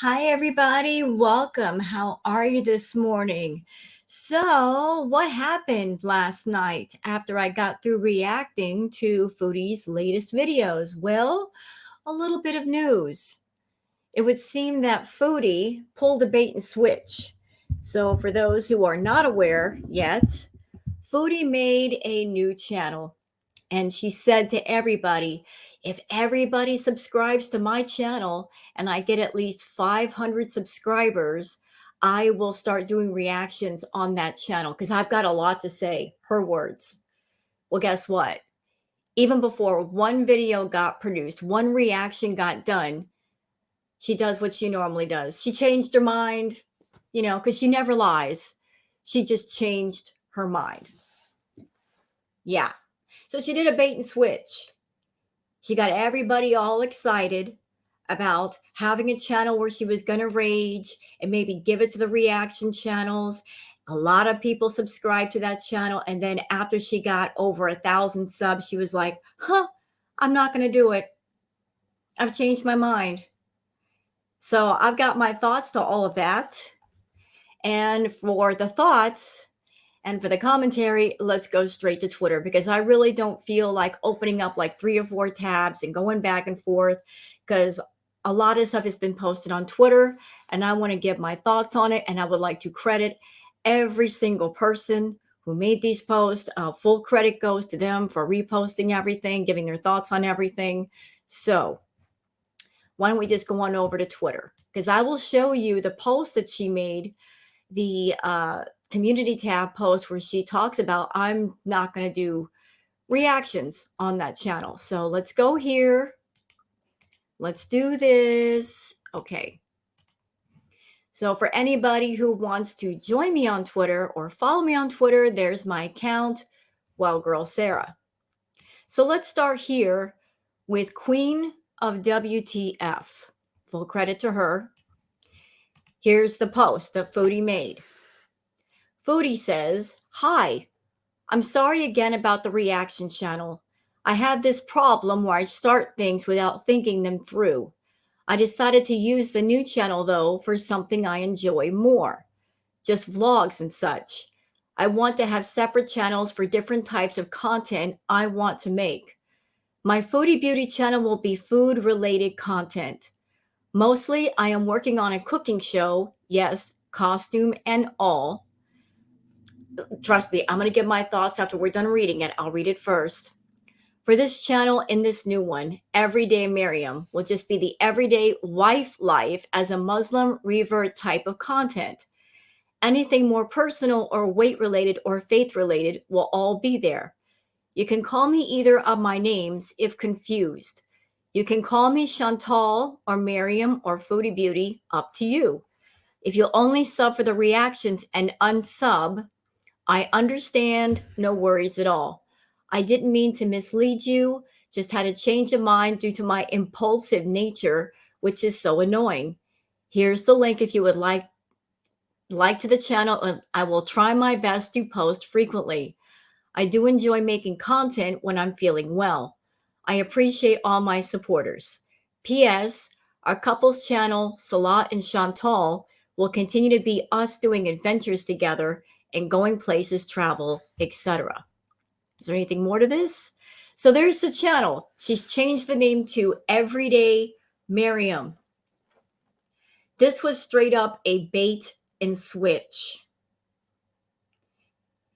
Hi, everybody. Welcome. How are you this morning? So, what happened last night after I got through reacting to Foodie's latest videos? Well, a little bit of news. It would seem that Foodie pulled a bait and switch. So, for those who are not aware yet, Foodie made a new channel and she said to everybody, if everybody subscribes to my channel and I get at least 500 subscribers, I will start doing reactions on that channel because I've got a lot to say. Her words. Well, guess what? Even before one video got produced, one reaction got done, she does what she normally does. She changed her mind, because she never lies. She just changed her mind. Yeah. So she did a bait and switch. She got everybody all excited about having a channel where she was going to rage and maybe give it to the reaction channels. A lot of people subscribed to that channel. And then after she got over 1,000 subs, she was like, I'm not going to do it. I've changed my mind. So I've got my thoughts to all of that. And for the thoughts, and for the commentary, let's go straight to Twitter because I really don't feel like opening up like 3 or 4 tabs and going back and forth because a lot of stuff has been posted on Twitter and I want to give my thoughts on it. And I would like to credit every single person who made these posts. Full credit goes to them for reposting everything, giving their thoughts on everything. So why don't we just go on over to Twitter because I will show you the post that she made, the community tab post where she talks about I'm not going to do reactions on that channel. So let's go here. Let's do this. Okay. So for anybody who wants to join me on Twitter or follow me on Twitter, there's my account, Well Girl Sarah. So let's start here with Queen of WTF. Full credit to her. Here's the post that Foodie made. Foodie says, "Hi, I'm sorry again about the reaction channel. I have this problem where I start things without thinking them through. I decided to use the new channel though for something I enjoy more, just vlogs and such. I want to have separate channels for different types of content I want to make. My Foodie Beauty channel will be food related content. Mostly I am working on a cooking show, yes, costume and all. Trust me, I'm going to give my thoughts after we're done reading it. I'll read it first. For this channel in this new one, Everyday Miriam will just be the everyday wife life as a Muslim revert type of content. Anything more personal or weight related or faith related will all be there. You can call me either of my names if confused. You can call me Chantal or Miriam or Foodie Beauty, up to you. If you'll only sub for the reactions and unsub, I understand, no worries at all. I didn't mean to mislead you, just had a change of mind due to my impulsive nature, which is so annoying. Here's the link if you would like to the channel, and I will try my best to post frequently. I do enjoy making content when I'm feeling well. I appreciate all my supporters. P.S. Our couples channel, Salah and Chantal, will continue to be us doing adventures together and going places, travel, etc. Is there anything more to this? So there's the channel. She's changed the name to Everyday Miriam. This was straight up a bait and switch.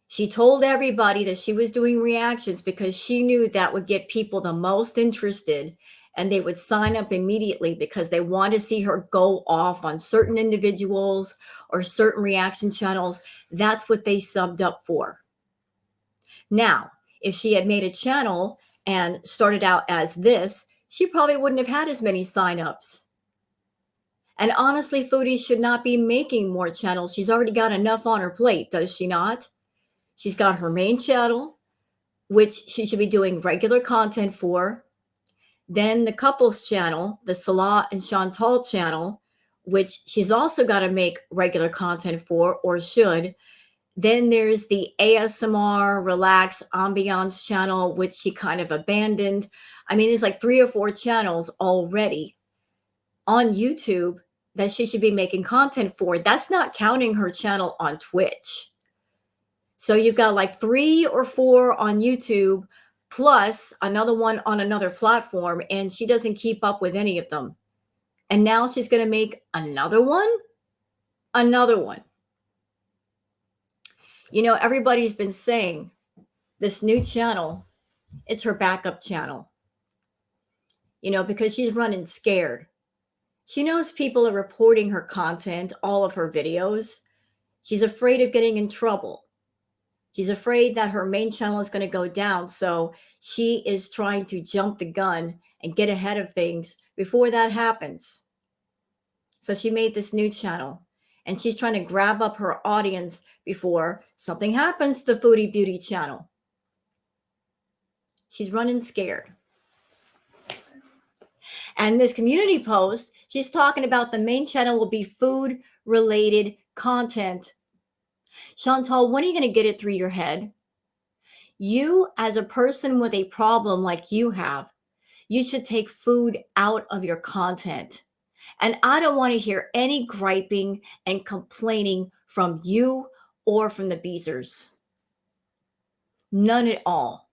She told everybody that she was doing reactions because she knew that would get people the most interested and they would sign up immediately because they want to see her go off on certain individuals or certain reaction channels. That's what they subbed up for. Now, if she had made a channel and started out as this, she probably wouldn't have had as many signups. And honestly, Foodie should not be making more channels. She's already got enough on her plate, does she not? She's got her main channel, which she should be doing regular content for. Then the couples channel, the Salah and Chantal channel, which she's also got to make regular content for, or should. Then there's the ASMR Relax Ambiance channel, which she kind of abandoned. I mean, there's like 3 or 4 channels already on YouTube that she should be making content for. That's not counting her channel on Twitch. So you've got like 3 or 4 on YouTube plus another one on another platform, and she doesn't keep up with any of them. And now she's going to make another one? Another one. You know, everybody's been saying this new channel, it's her backup channel. You know, because she's running scared. She knows people are reporting her content, all of her videos. She's afraid of getting in trouble. She's afraid that her main channel is going to go down. So she is trying to jump the gun and get ahead of things before that happens. So she made this new channel and she's trying to grab up her audience before something happens to the Foodie Beauty channel. She's running scared. And this community post, she's talking about the main channel will be food related content. Chantal, when are you going to get it through your head? You, as a person with a problem like you have, you should take food out of your content. And I don't want to hear any griping and complaining from you or from the Beezers. None at all.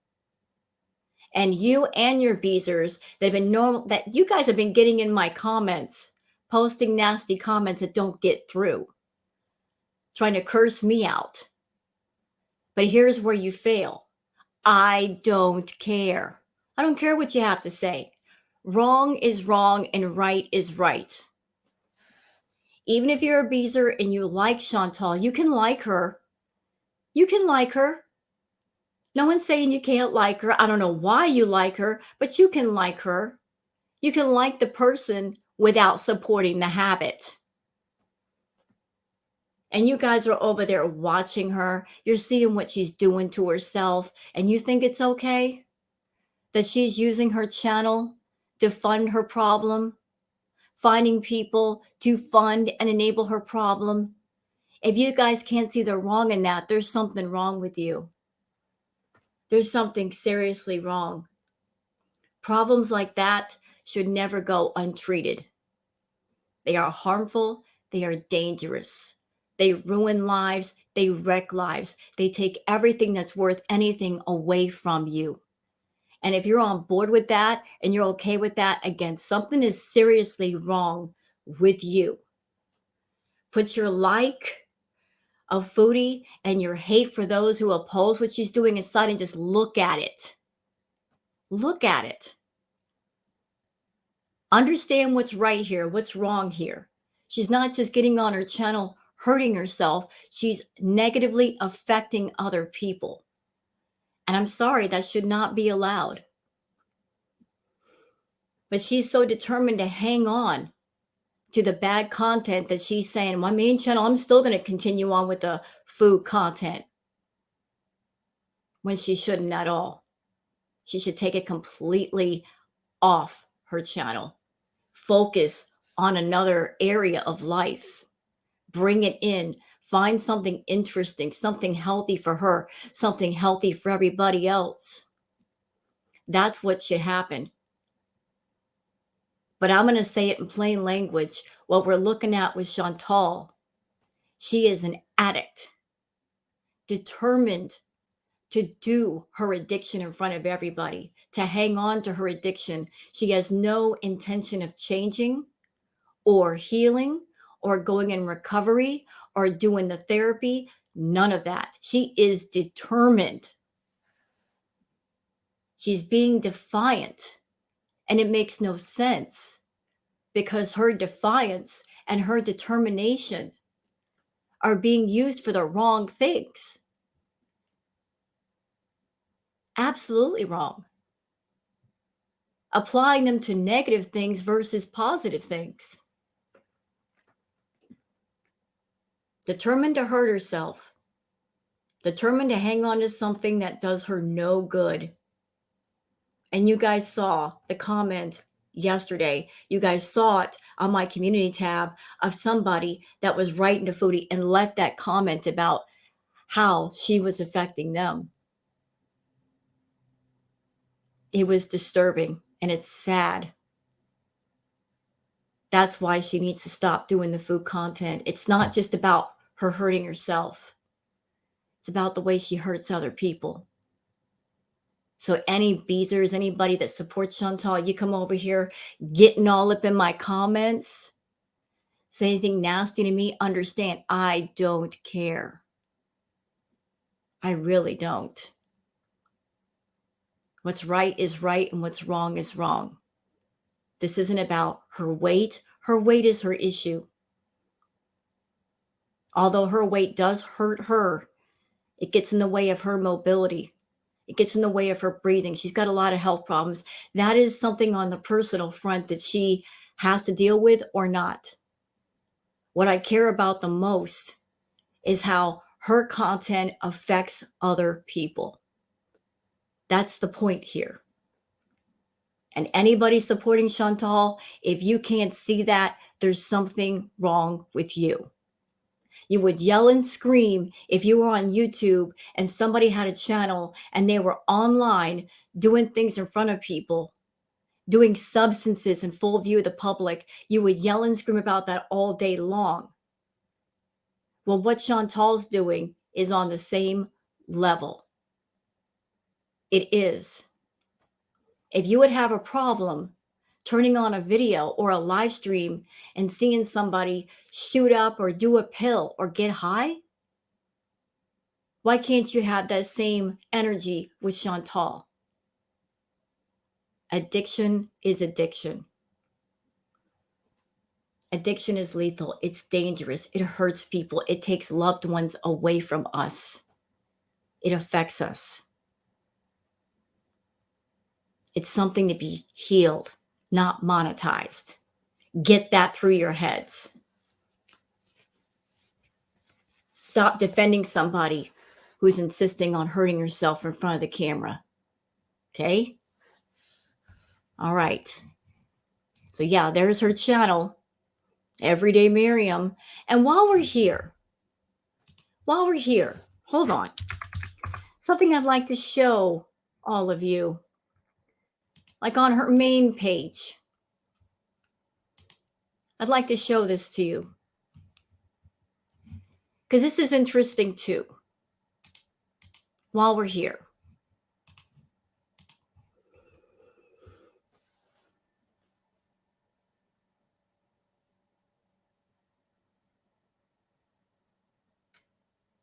And you and your Beezers that have been normal, that you guys have been getting in my comments, posting nasty comments that don't get through, trying to curse me out. But here's where you fail. I don't care. I don't care what you have to say. Wrong is wrong and right is right. Even if you're a Beezer and you like Chantal, you can like her. You can like her. No one's saying you can't like her. I don't know why you like her, but you can like her. You can like the person without supporting the habit. And you guys are over there watching her. You're seeing what she's doing to herself. And you think it's okay that she's using her channel to fund her problem, finding people to fund and enable her problem. If you guys can't see the wrong in that, there's something wrong with you. There's something seriously wrong. Problems like that should never go untreated. They are harmful. They are dangerous. They ruin lives. They wreck lives. They take everything that's worth anything away from you. And if you're on board with that and you're okay with that, again, something is seriously wrong with you. Put your like of Foodie and your hate for those who oppose what she's doing aside and just look at it. Look at it. Understand what's right here, what's wrong here. She's not just getting on her channel hurting herself. She's negatively affecting other people. And I'm sorry, that should not be allowed. But she's so determined to hang on to the bad content that she's saying, my main channel, I'm still going to continue on with the food content. When she shouldn't at all. She should take it completely off her channel. Focus on another area of life. Bring it in. Find something interesting, something healthy for her, something healthy for everybody else. That's what should happen. But I'm going to say it in plain language. What we're looking at with Chantal, she is an addict, determined to do her addiction in front of everybody, to hang on to her addiction. She has no intention of changing or healing or going in recovery or doing the therapy. None of that. She is determined. She's being defiant. And it makes no sense because her defiance and her determination are being used for the wrong things. Absolutely wrong. Applying them to negative things versus positive things. Determined to hurt herself. Determined to hang on to something that does her no good. And you guys saw the comment yesterday. You guys saw it on my community tab of somebody that was writing to Foodie and left that comment about how she was affecting them. It was disturbing and it's sad That's why she needs to stop doing the food content. It's not just about her hurting herself. It's about the way she hurts other people. So any beezers, anybody that supports Chantal, you come over here getting all up in my comments, say anything nasty to me, understand I don't care. I really don't. What's right is right and what's wrong is wrong. This isn't about her weight. Her weight is her issue. Although her weight does hurt her, it gets in the way of her mobility. It gets in the way of her breathing. She's got a lot of health problems. That is something on the personal front that she has to deal with or not. What I care about the most is how her content affects other people. That's the point here. And anybody supporting Chantal, if you can't see that, there's something wrong with you. You would yell and scream if you were on YouTube and somebody had a channel and they were online doing things in front of people, doing substances in full view of the public. You would yell and scream about that all day long. Well, what Chantal's doing is on the same level. It is. If you would have a problem turning on a video or a live stream and seeing somebody shoot up or do a pill or get high, why can't you have that same energy with Chantal? Addiction is addiction. Addiction is lethal. It's dangerous. It hurts people. It takes loved ones away from us. It affects us. It's something to be healed, not monetized. Get that through your heads. Stop defending somebody who's insisting on hurting herself in front of the camera. Okay? All right. So, yeah, there's her channel, Everyday Miriam. And while we're here, hold on. Something I'd like to show all of you, like on her main page. I'd like to show this to you because this is interesting too. While we're here,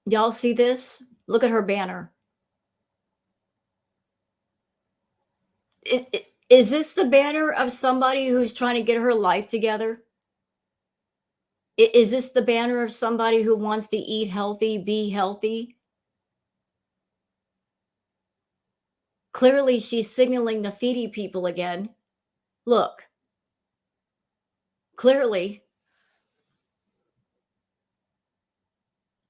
y'all see this? Look at her banner. Is this the banner of somebody who's trying to get her life together? Is this the banner of somebody who wants to eat healthy, be healthy? Clearly, she's signaling the feedy people again. Look, clearly,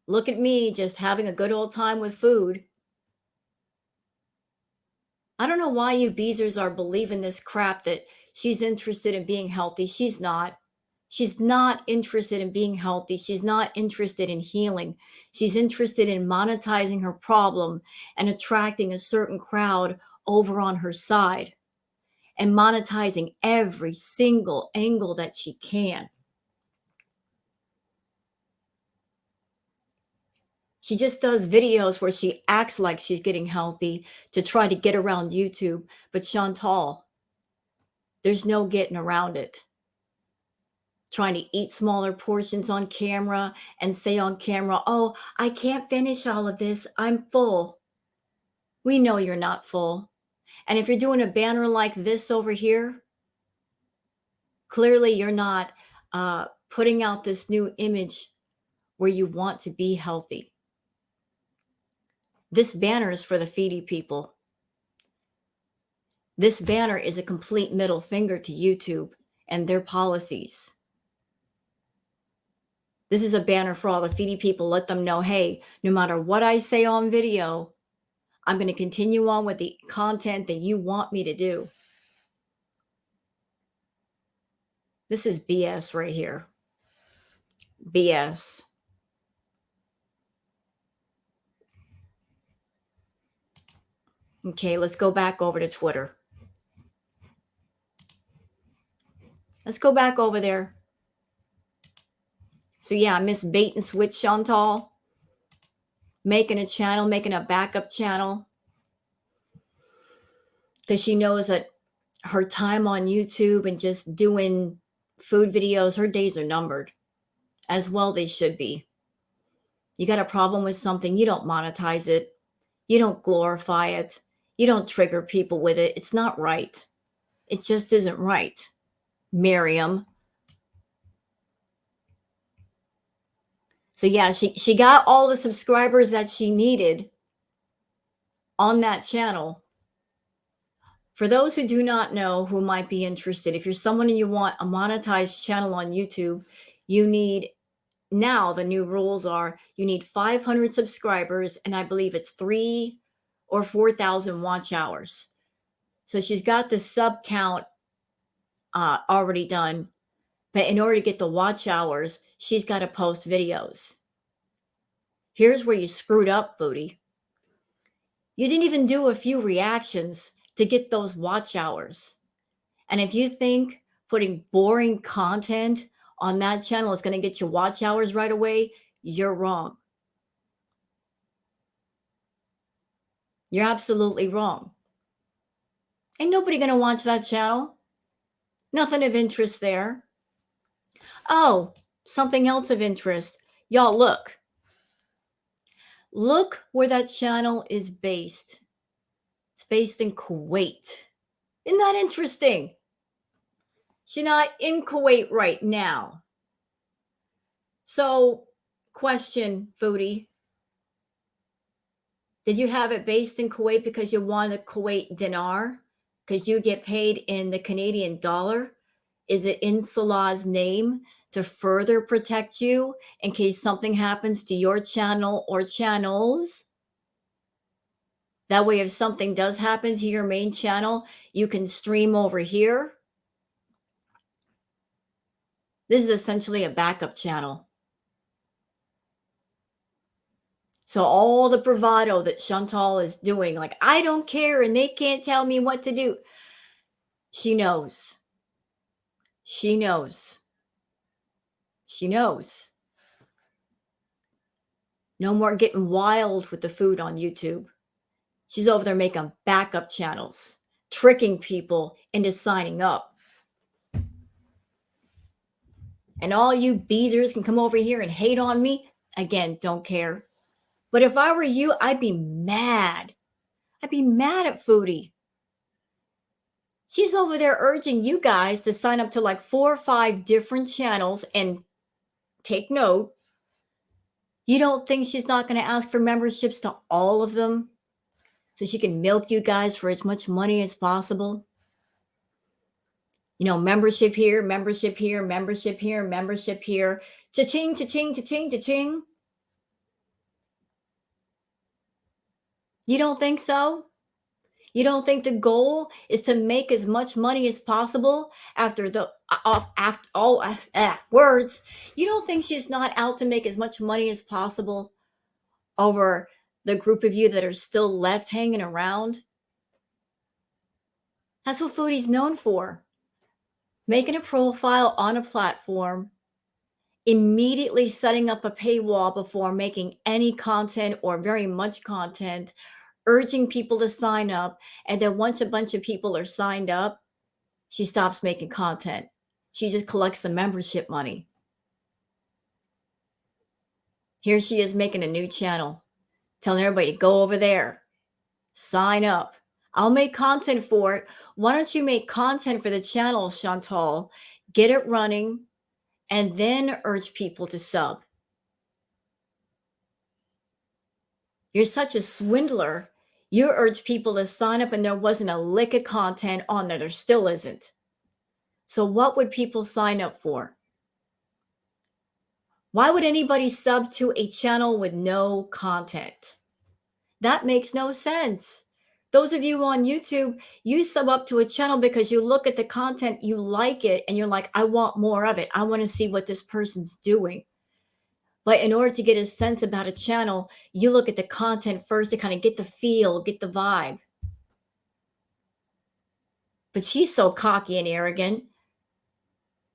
look at me just having a good old time with food. I don't know why you beezers are believing this crap that she's interested in being healthy. She's not. She's not interested in being healthy. She's not interested in healing. She's interested in monetizing her problem and attracting a certain crowd over on her side and monetizing every single angle that she can. She just does videos where she acts like she's getting healthy to try to get around YouTube. But Chantal, there's no getting around it. Trying to eat smaller portions on camera and say on camera, oh, I can't finish all of this. I'm full. We know you're not full. And if you're doing a banner like this over here, clearly you're not putting out this new image where you want to be healthy. This banner is for the feedy people. This banner is a complete middle finger to YouTube and their policies. This is a banner for all the feedy people. Let them know, hey, no matter what I say on video, I'm going to continue on with the content that you want me to do. This is BS right here. BS. Okay, let's go back over to Twitter. Let's go back over there. So yeah, Miss Bait and Switch Chantal making a channel, making a backup channel because she knows that her time on YouTube and just doing food videos, her days are numbered. As well, they should be. You got a problem with something, you don't monetize it. You don't glorify it. You don't trigger people with it. It's not right. It just isn't right, Miriam. So yeah, she got all the subscribers that she needed on that channel. For those who do not know, who might be interested, if you're someone and you want a monetized channel on YouTube, you need, now the new rules are, you need 500 subscribers, and I believe it's 3 or 4,000 watch hours. So she's got the sub count already done, but in order to get the watch hours, she's got to post videos. Here's where you screwed up, Foodie. You didn't even do a few reactions to get those watch hours. And if you think putting boring content on that channel is going to get you watch hours right away, you're wrong. You're absolutely wrong. Ain't nobody going to watch that channel. Nothing of interest there. Oh, something else of interest. Y'all, look. Look where that channel is based. It's based in Kuwait. Isn't that interesting? She's not in Kuwait right now. So, question, Foodie. Did you have it based in Kuwait because you wanted the Kuwait dinar? Because you get paid in the Canadian dollar? Is it in Salah's name to further protect you in case something happens to your channel or channels? That way, if something does happen to your main channel, you can stream over here. This is essentially a backup channel. So all the bravado that Chantal is doing, like, I don't care and they can't tell me what to do. She knows. She knows. She knows. No more getting wild with the food on YouTube. She's over there making backup channels, tricking people into signing up. And all you beezers can come over here and hate on me. Again, don't care. But if I were you, I'd be mad. I'd be mad at Foodie. She's over there urging you guys to sign up to like 4 or 5 different channels. And take note, you don't think she's not going to ask for memberships to all of them so she can milk you guys for as much money as possible? You know, membership here, membership here, membership here, membership here. Cha-ching, cha-ching, cha-ching, cha-ching. You don't think so? You don't think the goal is to make as much money as possible after the after all words? You don't think she's not out to make as much money as possible over the group of you that are still left hanging around? That's what Foodie's known for. Making a profile on a platform, immediately setting up a paywall before making any content or very much content, urging people to sign up. And then once a bunch of people are signed up, she stops making content. She just collects the membership money. Here she is making a new channel, telling everybody to go over there, sign up. I'll make content for it. Why don't you make content for the channel, Chantal? Get it running and then urge people to sub. You're such a swindler. You urge people to sign up and there wasn't a lick of content on there. There still isn't. So what would people sign up for? Why would anybody sub to a channel with no content? That makes no sense. Those of you on YouTube, you sub up to a channel because you look at the content, you like it, and you're like, I want more of it. I want to see what this person's doing. But in order to get a sense about a channel, you look at the content first to kind of get the feel, get the vibe. But she's so cocky and arrogant.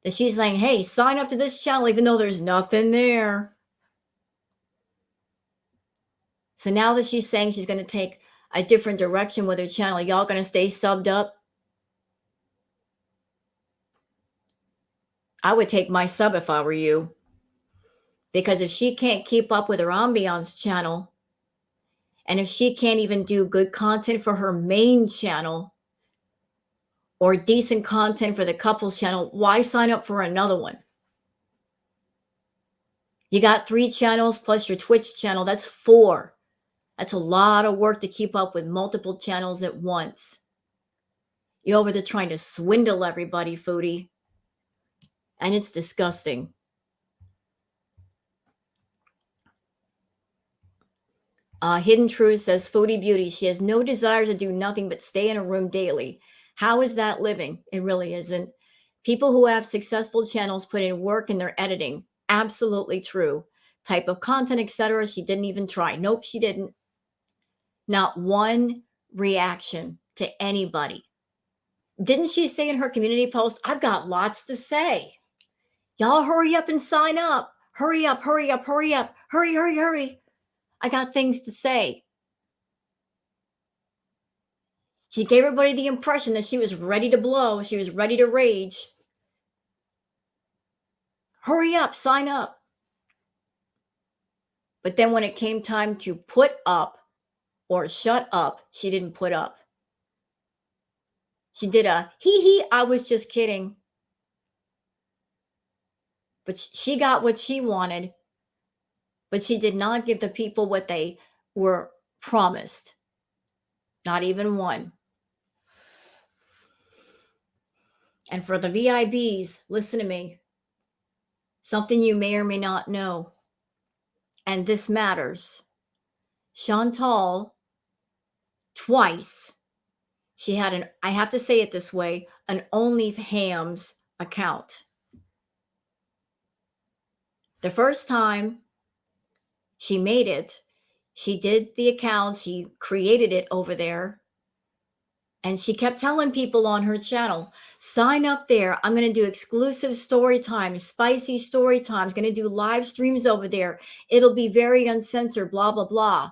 that she's saying, hey, sign up to this channel, even though there's nothing there. So now that she's saying she's going to take a different direction with her channel, y'all going to stay subbed up? I would take my sub if I were you. Because if she can't keep up with her ambiance channel, and if she can't even do good content for her main channel or decent content for the couples channel, why sign up for another one? You got 3 channels plus your Twitch channel. That's 4. That's a lot of work to keep up with multiple channels at once. You're over there trying to swindle everybody, foodie. And it's disgusting. Hidden Truth says, Foodie Beauty, she has no desire to do nothing but stay in a room daily. How is that living? It really isn't. People who have successful channels put in work in their editing. Absolutely true. Type of content, etc. She didn't even try. Nope, she didn't. Not one reaction to anybody. Didn't she say in her community post, I've got lots to say. Y'all hurry up and sign up. Hurry up, hurry up, hurry up. Hurry, hurry, hurry. I got things to say. She gave everybody the impression that she was ready to blow. She was ready to rage. Hurry up, sign up. But then when it came time to put up or shut up, she didn't put up. She did a hee, I was just kidding. But she got what she wanted. But she did not give the people what they were promised. Not even one. And for the VIBs, listen to me. Something you may or may not know, and this matters. Chantal, twice, she had an, I have to say it this way, an OnlyHams account. The first time she made it, she did the account, she created it over there, and she kept telling people on her channel, sign up there. I'm going to do exclusive story times, spicy story times, going to do live streams over there. It'll be very uncensored, blah, blah, blah.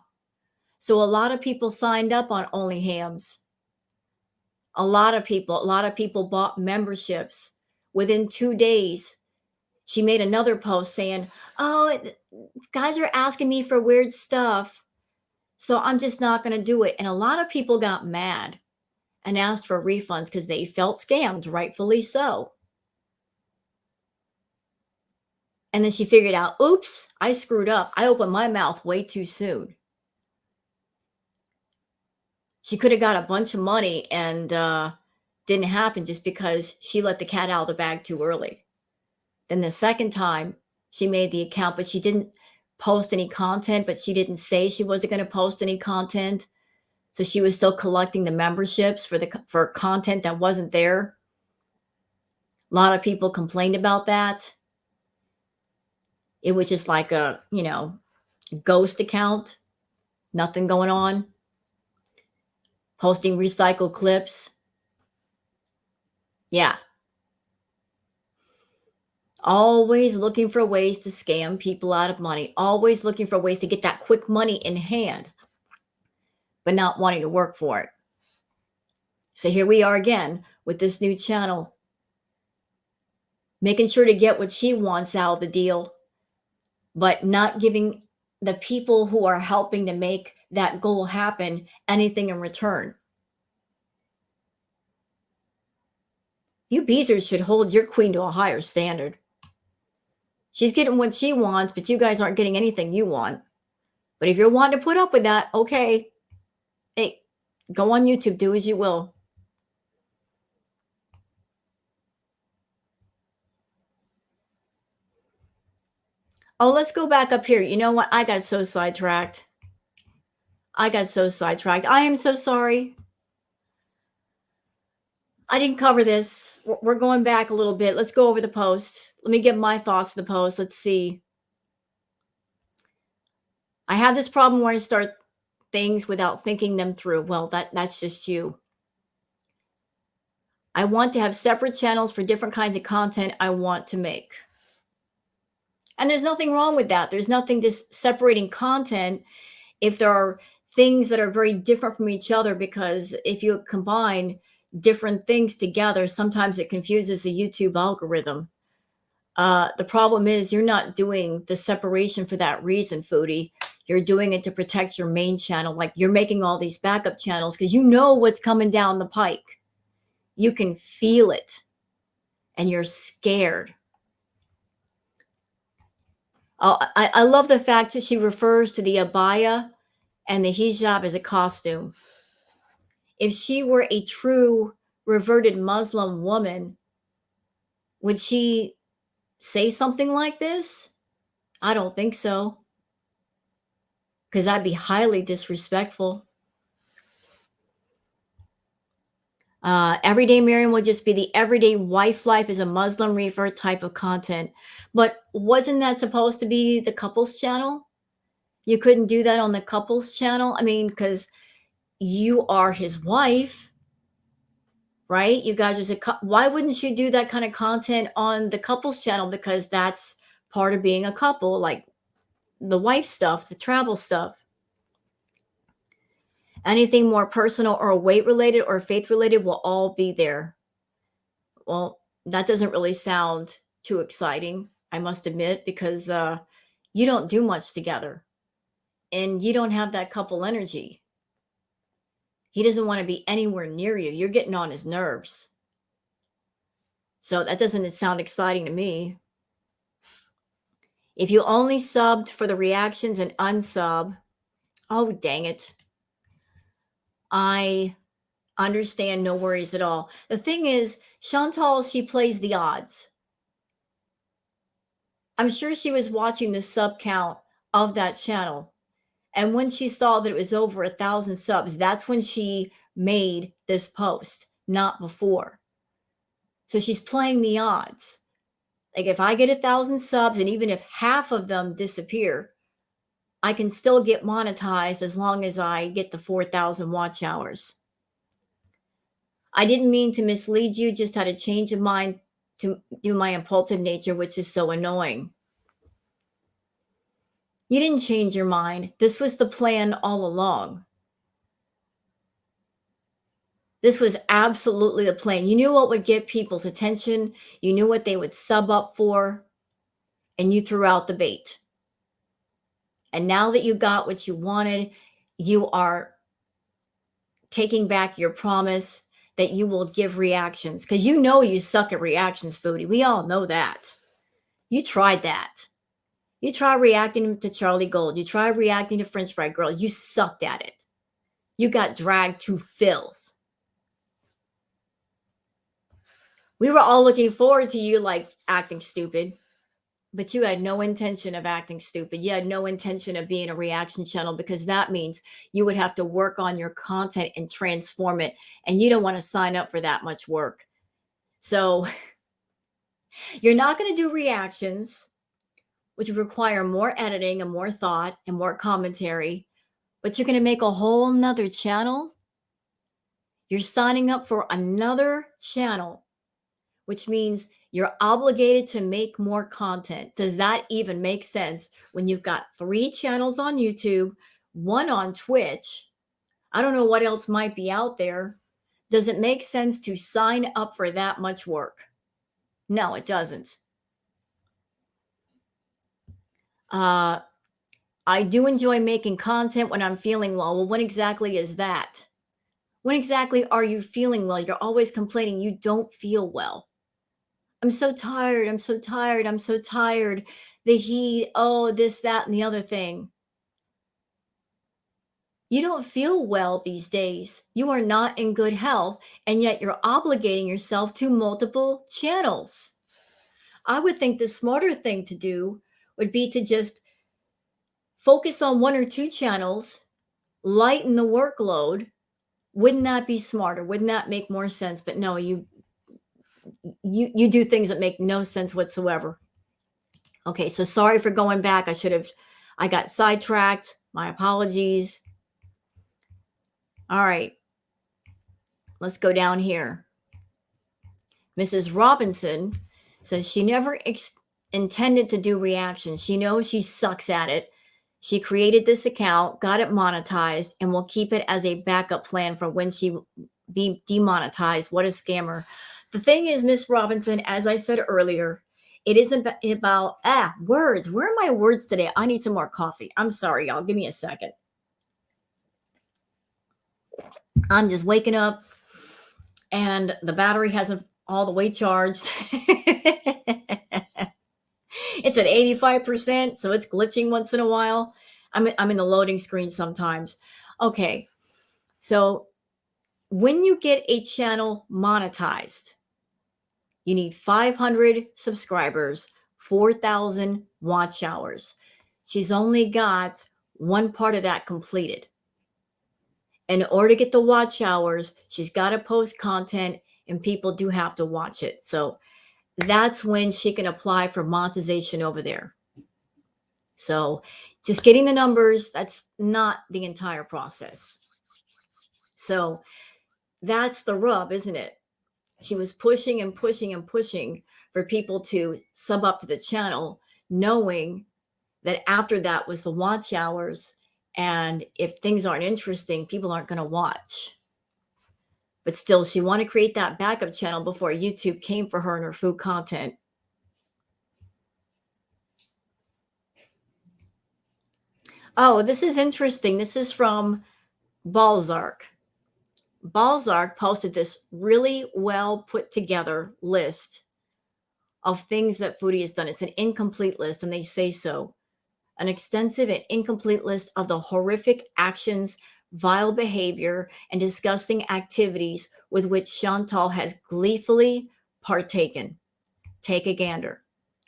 So a lot of people signed up on OnlyHams. A lot of people bought memberships. Within 2 days, she made another post saying, oh, guys are asking me for weird stuff, so I'm just not going to do it. And a lot of people got mad and asked for refunds because they felt scammed, rightfully so. And then she figured out, oops, I screwed up. I opened my mouth way too soon. She could have got a bunch of money and didn't happen just because she let the cat out of the bag too early. Then the second time she made the account, but she didn't post any content, but she didn't say she wasn't going to post any content. So she was still collecting the memberships for content that wasn't there. A lot of people complained about that. It was just like a, ghost account, nothing going on. Posting recycled clips. Yeah. Always looking for ways to scam people out of money. Always looking for ways to get that quick money in hand, but not wanting to work for it. So here we are again with this new channel, making sure to get what she wants out of the deal, but not giving the people who are helping to make that goal happen anything in return. You beezers should hold your queen to a higher standard. She's getting what she wants, but you guys aren't getting anything you want. But if you're wanting to put up with that, okay. Hey, go on YouTube, do as you will. Oh, let's go back up here. You know what? I got so sidetracked. I am so sorry. I didn't cover this. We're going back a little bit. Let's go over the post. Let me give my thoughts to the post. Let's see. I have this problem where I start things without thinking them through. Well, that's just you. I want to have separate channels for different kinds of content I want to make. And there's nothing wrong with that. There's nothing just separating content if there are things that are very different from each other, because if you combine different things together, sometimes it confuses the YouTube algorithm. The problem is you're not doing the separation for that reason, foodie. You're doing it to protect your main channel. Like, you're making all these backup channels because you know what's coming down the pike. You can feel it and you're scared. Oh, I love the fact that she refers to the abaya and the hijab as a costume. If she were a true reverted Muslim woman, would she say something like this? I don't think so, because that'd be highly disrespectful. Everyday Miriam would just be the everyday wife life as a Muslim revert type of content. But wasn't that supposed to be the couples channel? You couldn't do that on the couples channel? I mean, because you are his wife, right? You guys are why wouldn't you do that kind of content on the couples channel? Because that's part of being a couple, like the wife stuff, the travel stuff. Anything more personal or weight related or faith related will all be there. Well, that doesn't really sound too exciting, I must admit, because you don't do much together and you don't have that couple energy. He doesn't want to be anywhere near you. You're getting on his nerves. So that doesn't sound exciting to me. If you only subbed for the reactions and unsub, oh, dang it. I understand. No worries at all. The thing is, Chantals, she plays the odds. I'm sure she was watching the sub count of that channel. And when she saw that it was over 1,000 subs, that's when she made this post, not before. So she's playing the odds. Like, if I get 1,000 subs and even if half of them disappear, I can still get monetized as long as I get the 4,000 watch hours. I didn't mean to mislead you, just had a change of mind to do my impulsive nature, which is so annoying. You didn't change your mind. This was the plan all along. This was absolutely the plan. You knew what would get people's attention. You knew what they would sub up for, and you threw out the bait. And now that you got what you wanted, you are taking back your promise that you will give reactions, because you know you suck at reactions, foodie. We all know that. You tried that. You tried reacting to Charlie Gold. You tried reacting to French Fry Girl. You sucked at it. You got dragged to filth. We were all looking forward to you like acting stupid, but you had no intention of acting stupid. You had no intention of being a reaction channel, because that means you would have to work on your content and transform it. And you don't want to sign up for that much work. So you're not going to do reactions, which require more editing and more thought and more commentary, but you're going to make a whole nother channel. You're signing up for another channel, which means you're obligated to make more content. Does that even make sense when you've got 3 channels on YouTube, 1 on Twitch? I don't know what else might be out there. Does it make sense to sign up for that much work? No, it doesn't. I do enjoy making content when I'm feeling well. Well, when exactly is that? When exactly are you feeling well? You're always complaining you don't feel well. I'm so tired. I'm so tired. I'm so tired. The heat, oh, this, that, and the other thing. You don't feel well these days. You are not in good health, and yet you're obligating yourself to multiple channels. I would think the smarter thing to do would be to just focus on 1 or 2 channels, lighten the workload. Wouldn't that be smarter? Wouldn't that make more sense? But no, you do things that make no sense whatsoever. Okay, so sorry for going back. I got sidetracked. My apologies. All right, let's go down here. Mrs. Robinson says she never intended to do reactions. She knows she sucks at it. She created this account, got it monetized, and will keep it as a backup plan for when she be demonetized. What a scammer. The thing is, Miss Robinson, as I said earlier, it isn't about words. Where are my words today? I need some more coffee. I'm sorry, y'all. Give me a second. I'm just waking up and the battery hasn't all the way charged. It's at 85%, so it's glitching once in a while. I'm in the loading screen sometimes. Okay, so when you get a channel monetized, you need 500 subscribers, 4,000 watch hours. She's only got one part of that completed. In order to get the watch hours, she's got to post content and people do have to watch it. So that's when she can apply for monetization over there. So just getting the numbers, that's not the entire process. So that's the rub, isn't it? She was pushing and pushing and pushing for people to sub up to the channel, knowing that after that was the watch hours. And if things aren't interesting, people aren't going to watch. But still, she wanted to create that backup channel before YouTube came for her and her food content. Oh, this is interesting. This is from Balzark. Balzark posted this really well put together list of things that Foodie has done. It's an incomplete list, and they say so. An extensive and incomplete list of the horrific actions, vile behavior, and disgusting activities with which Chantal has gleefully partaken. Take a gander.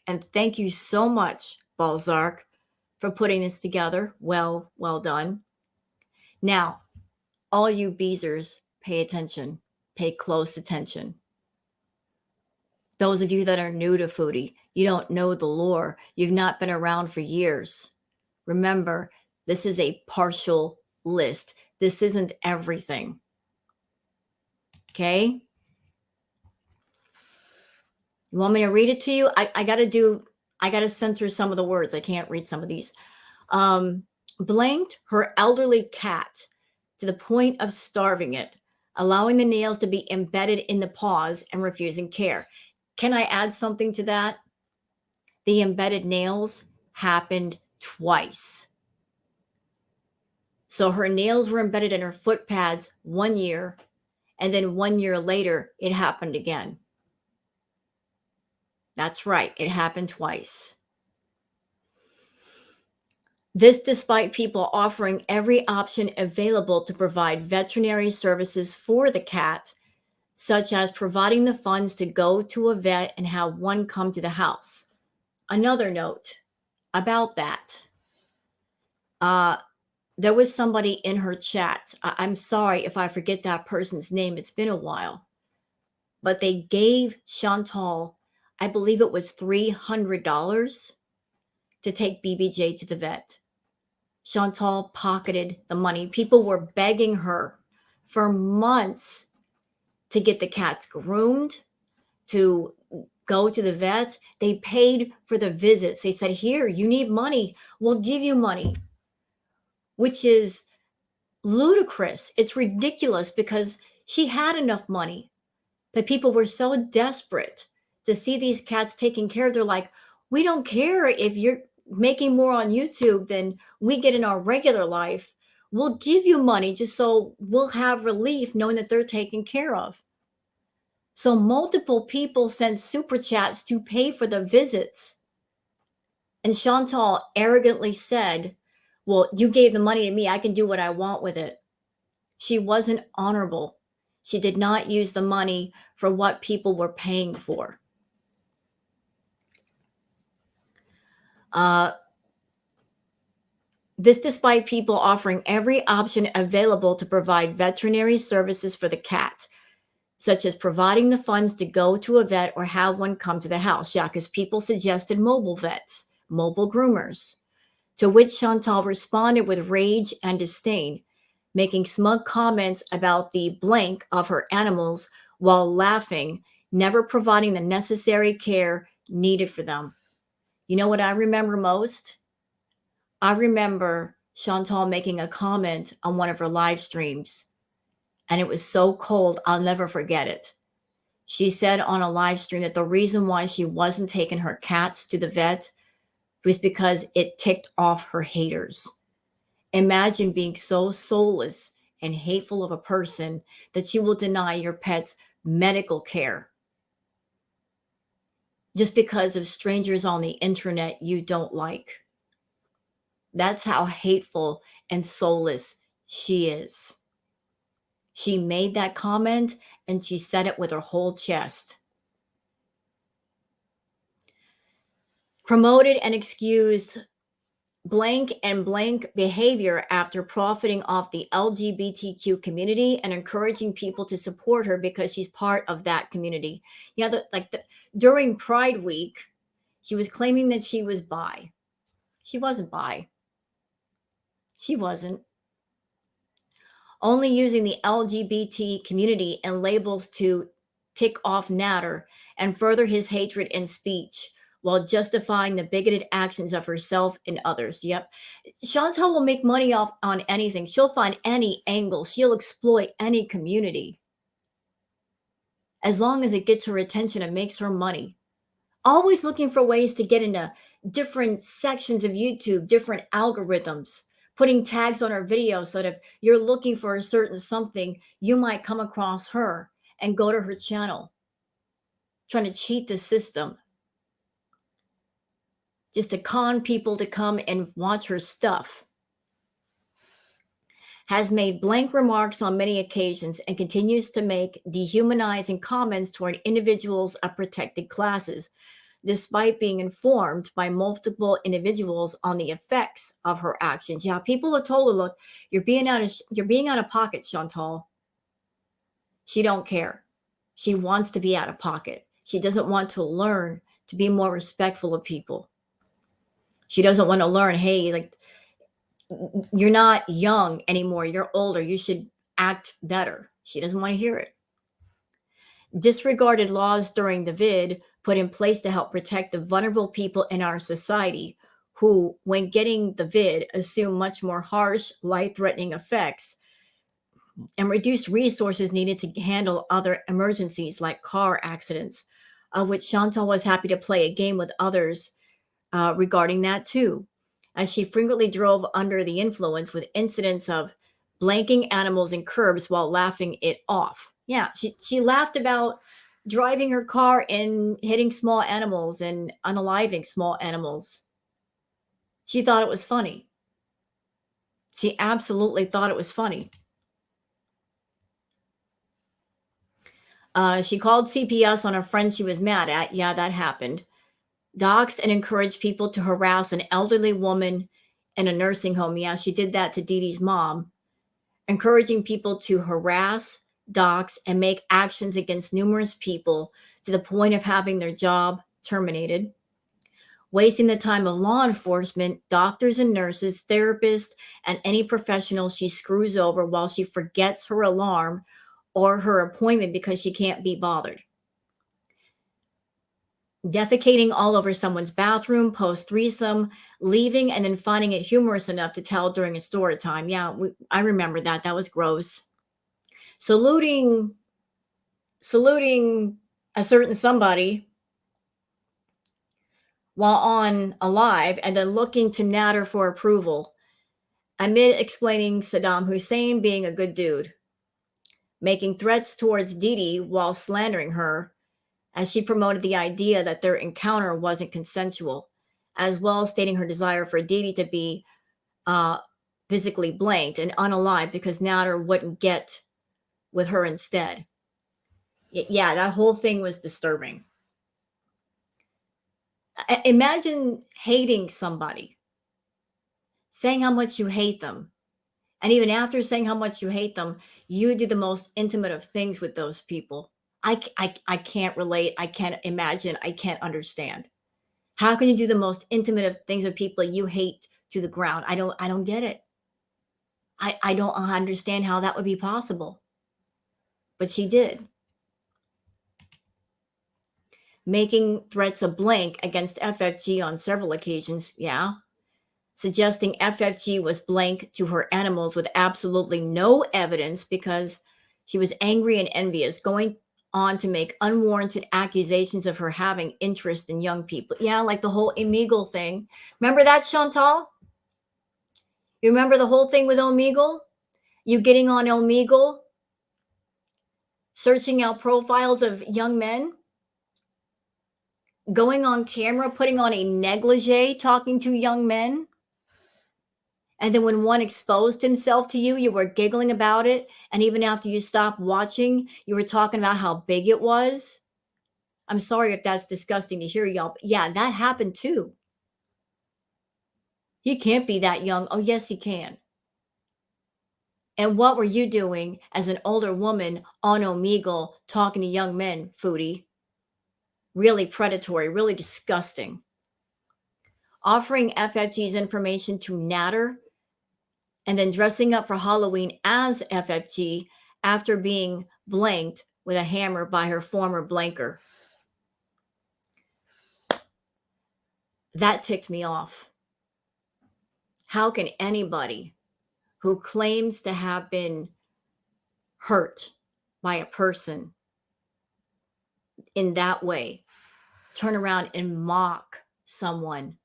And thank you so much, Balzark, for putting this together. Well done. Now, all you beezers, pay attention. Pay close attention. Those of you that are new to Foodie, you don't know the lore. You've not been around for years. Remember, this is a partial list. This isn't everything. Okay? You want me to read it to you? I got to censor some of the words. I can't read some of these. Blanked her elderly cat to the point of starving it, allowing the nails to be embedded in the paws and refusing care. Can I add something to that? The embedded nails happened twice. So her nails were embedded in her foot pads 1 year, and then 1 year later, it happened again. That's right, it happened twice. This despite people offering every option available to provide veterinary services for the cat, such as providing the funds to go to a vet and have one come to the house. Another note about that. There was somebody in her chat. I'm sorry if I forget that person's name. It's been a while. But they gave Chantal, I believe it was $300 to take BBJ to the vet. Chantal pocketed the money. People were begging her for months to get the cats groomed, to go to the vet. They paid for the visits. They said, here, you need money. We'll give you money, which is ludicrous. It's ridiculous because she had enough money, but people were so desperate to see these cats taken care of. They're like, we don't care if you're making more on YouTube than we get in our regular life. We'll give you money just so we'll have relief knowing that they're taken care of. So multiple people sent super chats to pay for the visits. And Chantal arrogantly said, well, you gave the money to me. I can do what I want with it. She wasn't honorable. She did not use the money for what people were paying for. This despite people offering every option available to provide veterinary services for the cat, such as providing the funds to go to a vet or have one come to the house. Yeah, because people suggested mobile vets, mobile groomers, to which Chantal responded with rage and disdain, making smug comments about the blank of her animals while laughing never providing the necessary care needed for them. You know what I remember most? I remember Chantal making a comment on one of her live streams, and it was so cold, I'll never forget it. She said on a live stream that the reason why she wasn't taking her cats to the vet was because it ticked off her haters. Imagine being so soulless and hateful of a person that you will deny your pets medical care just because of strangers on the internet you don't like. That's how hateful and soulless she is. She made that comment and she said it with her whole chest. Promoted and excused blank and blank behavior after profiting off the LGBTQ community and encouraging people to support her because she's part of that community. Yeah, during Pride Week, she was claiming that she was bi. She wasn't bi. She wasn't. Only using the LGBT community and labels to tick off Natter and further his hatred in speech while justifying the bigoted actions of herself and others. Yep. Chantal will make money off on anything. She'll find any angle. She'll exploit any community as long as it gets her attention and makes her money. Always looking for ways to get into different sections of YouTube, different algorithms, putting tags on her videos so that if you're looking for a certain something, you might come across her and go to her channel, trying to cheat the system just to con people to come and watch her stuff. Has made blank remarks on many occasions and continues to make dehumanizing comments toward individuals of protected classes, despite being informed by multiple individuals on the effects of her actions. Yeah, people have told her, "Look, you're being out of pocket, Chantal." She don't care. She wants to be out of pocket. She doesn't want to learn to be more respectful of people. She doesn't want to learn, hey, like, you're not young anymore. You're older. You should act better. She doesn't want to hear it. Disregarded laws during the vid put in place to help protect the vulnerable people in our society who, when getting the vid, assume much more harsh, life-threatening effects and reduced resources needed to handle other emergencies like car accidents, of which Chantal was happy to play a game with others regarding that too, as she frequently drove under the influence with incidents of blanking animals in curbs while laughing it off. Yeah, she laughed about driving her car and hitting small animals and unaliving small animals. She thought it was funny. She absolutely thought it was funny. She called CPS on a friend she was mad at. Yeah, that happened. Doxed and encouraged people to harass an elderly woman in a nursing home. Yeah, she did that to Dee Dee's mom. Encouraging people to harass, dox, and make actions against numerous people to the point of having their job terminated. Wasting the time of law enforcement, doctors and nurses, therapists, and any professional she screws over while she forgets her alarm or her appointment because she can't be bothered. Defecating all over someone's bathroom, post threesome, leaving, and then finding it humorous enough to tell during a story time. Yeah, I remember that. That was gross. Saluting a certain somebody while on a live and then looking to Natter for approval amid explaining Saddam Hussein being a good dude, making threats towards Dee Dee while slandering her as she promoted the idea that their encounter wasn't consensual, as well as stating her desire for Dee Dee to be uh, physically blanked and unalive because Natter wouldn't get with her instead. Yeah, that whole thing was disturbing. Imagine hating somebody, saying how much you hate them. And even after saying how much you hate them, you do the most intimate of things with those people. I can't relate. I can't imagine. I can't understand. How can you do the most intimate of things with people you hate to the ground? I don't get it. I don't understand how that would be possible. But she did. making threats of blank against FFG on several occasions. Yeah. Suggesting FFG was blank to her animals with absolutely no evidence because she was angry and envious, going on to make unwarranted accusations of her having interest in young people. Yeah, like the whole Omegle thing. Remember that, Chantal? You remember the whole thing with Omegle? You getting on Omegle, searching out profiles of young men, going on camera, putting on a negligee, talking to young men. And then when one exposed himself to you, you were giggling about it. And even after you stopped watching, you were talking about how big it was. I'm sorry if that's disgusting to hear, y'all. But yeah, that happened too. He can't be that young. Oh, yes, he can. And what were you doing as an older woman on Omegle talking to young men, Foodie? Really predatory, really disgusting. Offering FFG's information to Natter and then dressing up for Halloween as FFG after being blanked with a hammer by her former blanker. That ticked me off. How can anybody who claims to have been hurt by a person in that way turn around and mock someone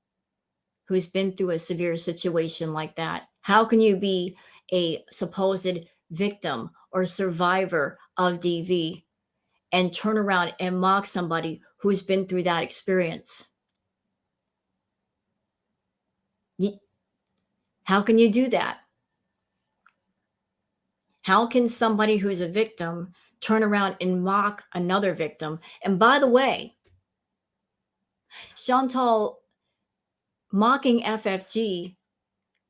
who's been through a severe situation like that? How can you be a supposed victim or survivor of DV and turn around and mock somebody who's been through that experience? How can you do that? How can somebody who's a victim turn around and mock another victim? And by the way, Chantal mocking FFG,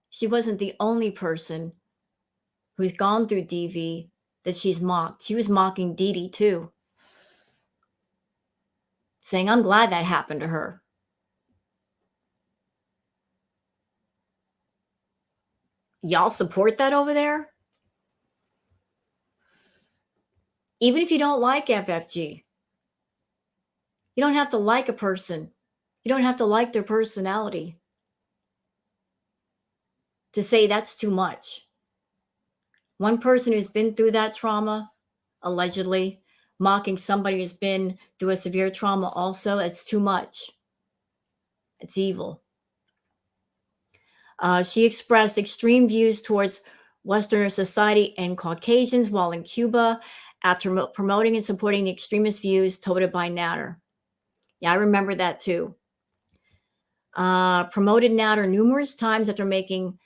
she wasn't the only person who's gone through DV that she's mocked. She was mocking Dee Dee too, saying, I'm glad that happened to her. Y'all support that over there? Even if you don't like FFG, you don't have to like a person. You don't have to like their personality to say that's too much. One person who's been through that trauma, allegedly, mocking somebody who's been through a severe trauma also, it's too much. It's evil. She expressed extreme views towards Western society and Caucasians while in Cuba after promoting and supporting the extremist views touted by Natter. Yeah, I remember that too. Promoted Natter numerous times after making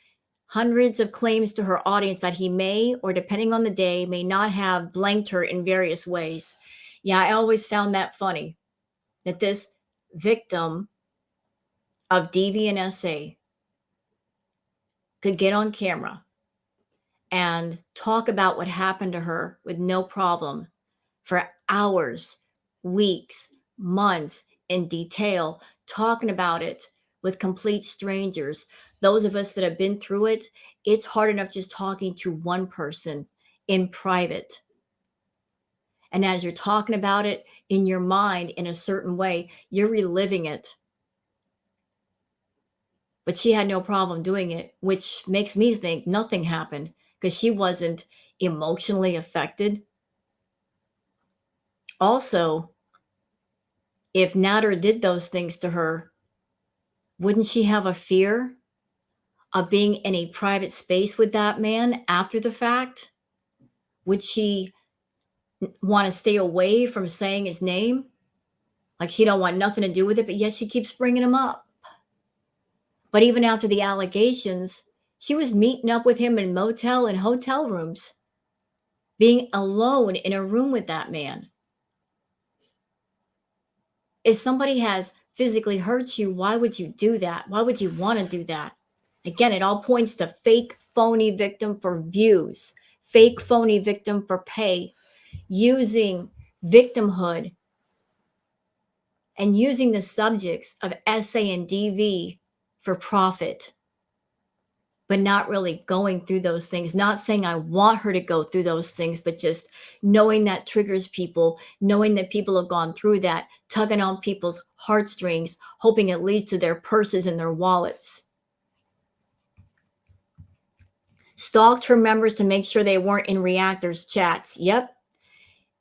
hundreds of claims to her audience that he may, or depending on the day, may not have blanked her in various ways. Yeah, I always found that funny, that this victim of DV and SA could get on camera and talk about what happened to her with no problem for hours, weeks, months in detail, talking about it with complete strangers. Those of us that have been through it, it's hard enough just talking to one person in private. And as you're talking about it in your mind in a certain way, you're reliving it. But she had no problem doing it, which makes me think nothing happened because she wasn't emotionally affected. Also, if Natter did those things to her, wouldn't she have a fear of being in a private space with that man after the fact? Would she want to stay away from saying his name? Like she don't want nothing to do with it, but yet she keeps bringing him up. But even after the allegations, she was meeting up with him in motel and hotel rooms, being alone in a room with that man. If somebody has physically hurt you, why would you do that? Why would you want to do that? Again, it all points to fake, phony victim for views, fake, phony victim for pay, using victimhood and using the subjects of SA and DV for profit. but not really going through those things. Not saying I want her to go through those things, but just knowing that triggers people, knowing that people have gone through that, tugging on people's heartstrings, hoping it leads to their purses and their wallets. Stalked her members to make sure they weren't in reactors' chats. Yep.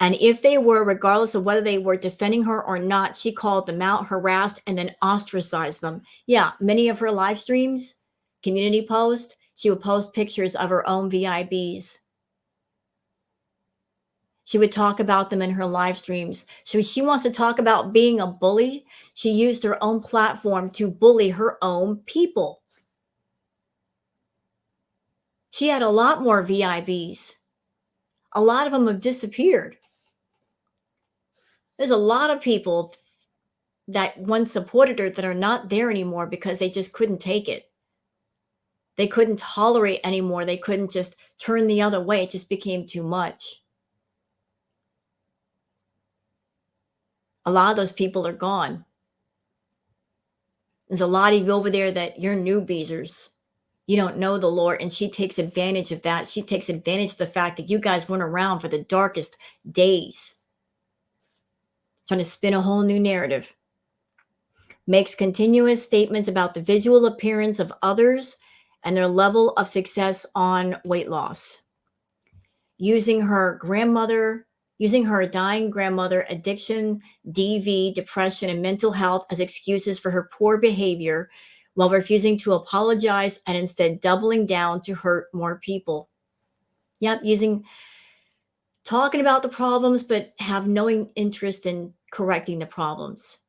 And if they were, regardless of whether they were defending her or not, she called them out, harassed, and then ostracized them. Yeah, many of her live streams, community posts, she would post pictures of her own VIBs. She would talk about them in her live streams. So she wants to talk about being a bully. She used her own platform to bully her own people. She had a lot more VIBs. A lot of them have disappeared. There's a lot of people that once supported her that are not there anymore because they just couldn't take it. They couldn't tolerate anymore. They couldn't just turn the other way. It just became too much. A lot of those people are gone. There's a lot of you over there that you're newbies. You don't know the Lord, and she takes advantage of that. She takes advantage of the fact that you guys weren't around for the darkest days, trying to spin a whole new narrative. Makes continuous statements about the visual appearance of others and their level of success on weight loss. Using her dying grandmother, addiction, DV, depression, and mental health as excuses for her poor behavior while refusing to apologize and instead doubling down to hurt more people. Yep, talking about the problems, but have no interest in correcting the problems.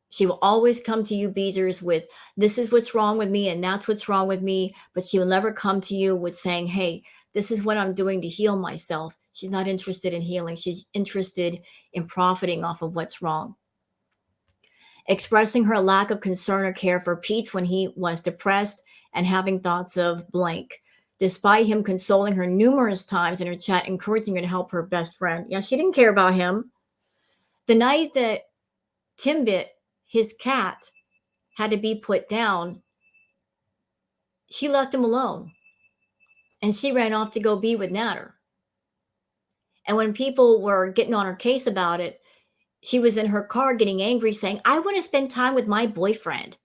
She will always come to you, Beezers, with this is what's wrong with me and that's what's wrong with me. But she will never come to you with saying, hey, this is what I'm doing to heal myself. She's not interested in healing. She's interested in profiting off of what's wrong. Expressing her lack of concern or care for Pete when he was depressed and having thoughts of blank, despite him consoling her numerous times in her chat, encouraging her to help her best friend. Yeah, she didn't care about him. The night that Timbit, his cat, had to be put down, she left him alone. And she ran off to go be with Natter. And when people were getting on her case about it, she was in her car getting angry, saying, I want to spend time with my boyfriend.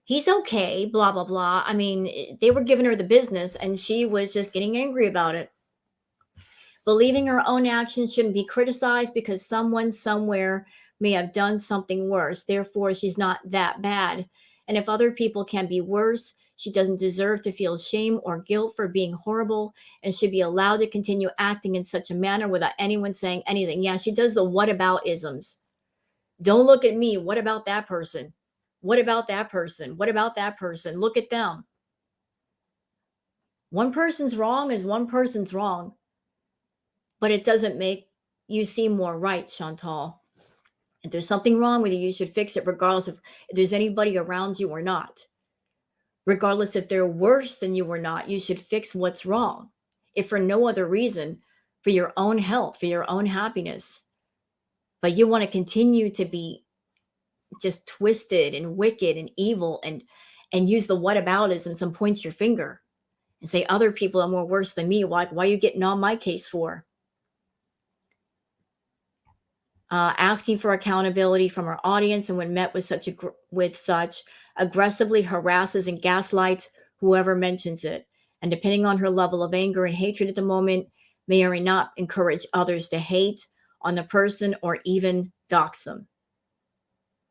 He's okay, blah, blah, blah. I mean, they were giving her the business and she was just getting angry about it. Believing her own actions shouldn't be criticized because someone somewhere may have done something worse. Therefore, she's not that bad. And if other people can be worse, she doesn't deserve to feel shame or guilt for being horrible and should be allowed to continue acting in such a manner without anyone saying anything. Yeah, she does the what about isms. Don't look at me. What about that person? What about that person? What about that person? Look at them. One person's wrong is one person's wrong, but it doesn't make you seem more right, Chantal. If there's something wrong with you, you should fix it regardless of if there's anybody around you or not. Regardless if they're worse than you or not, you should fix what's wrong. If for no other reason, for your own health, for your own happiness. But you want to continue to be just twisted and wicked and evil and use the whataboutisms and point your finger and say other people are more worse than me. Why are you getting on my case for? Asking for accountability from her audience, and when met with such aggressively harasses and gaslights whoever mentions it. And depending on her level of anger and hatred at the moment, may or may not encourage others to hate on the person or even dox them.